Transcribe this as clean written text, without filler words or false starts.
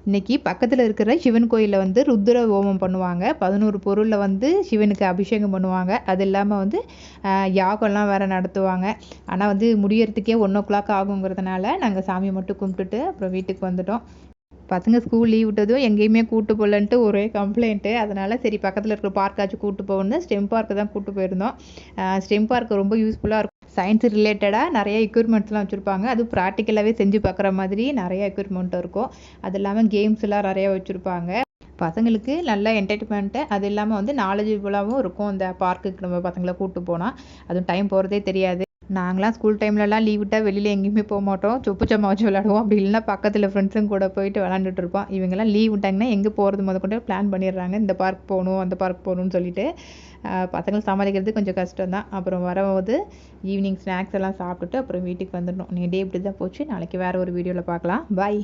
இன்றைக்கி பக்கத்தில் இருக்கிற சிவன் கோயிலில் வந்து ருத்ர ஹோமம் பண்ணுவாங்க. 11 பொருளில் வந்து சிவனுக்கு அபிஷேகம் பண்ணுவாங்க. அது இல்லாமல் வந்து யாகம்லாம் வேறு நடத்துவாங்க. ஆனால் வந்து முடியறதுக்கே 1:00 ஆகுங்கிறதுனால நாங்கள் சாமியை மட்டும் கும்பிட்டுட்டு அப்புறம் வீட்டுக்கு வந்துட்டோம். பசங்க ஸ்கூல் லீவ் விட்டதும் எங்கேயுமே கூட்டு போகலன்ட்டு ஒரே கம்ப்ளைண்ட்டு. அதனால் சரி பக்கத்தில் இருக்கிற பார்க்காச்சும் கூட்டு போகணுன்னு ஸ்டெம் பார்க்கு தான் கூட்டு போயிருந்தோம். ஸ்டெம் பார்க் ரொம்ப யூஸ்ஃபுல்லாக இருக்கும். சயின்ஸ் ரிலேட்டடாக நிறைய எக்யூப்மெண்ட்ஸ்லாம் வச்சுருப்பாங்க. அதுவும் ப்ராக்டிக்கலாகவே செஞ்சு பார்க்குற மாதிரி நிறைய எக்யூப்மெண்ட் இருக்கும். அது இல்லாமல் கேம்ஸ்லாம் நிறையா வச்சுருப்பாங்க. பசங்களுக்கு நல்ல என்டர்டைன்மெண்ட்டு, அது இல்லாமல் வந்து நாலேஜபுளாகவும் இருக்கும். இந்த பார்க்குக்கு நம்ம பசங்களை கூப்பிட்டு போனால் அதுவும் டைம் போகிறதே தெரியாது. நாங்களாம் ஸ்கூல் டைம்லலாம் லீவ் விட்டால் வெளியில் எங்கேயுமே போக மாட்டோம். சொப்பு சம்மா வச்சு விளாடுவோம். அப்படி இல்லைன்னா பக்கத்தில் ஃப்ரெண்ட்ஸுங்க கூட போயிட்டு விளாண்டுட்டு இருப்போம். இவங்கெல்லாம் லீவ் விட்டாங்கன்னா எங்கே போகிறது முதற்கொண்டு பிளான் பண்ணிடுறாங்க. இந்த பார்க் போகணும் அந்த பார்க் போகணுன்னு சொல்லிட்டு பசங்களை சமாளிக்கிறது கொஞ்சம் கஷ்டம் தான். அப்புறம் வரும்போது ஈவினிங் ஸ்நாக்ஸ் எல்லாம் சாப்பிட்டுட்டு அப்புறம் வீட்டுக்கு வந்துடணும். டே இப்படி தான் போச்சு. நாளைக்கு வேறு ஒரு வீடியோவில் பார்க்கலாம். பாய்.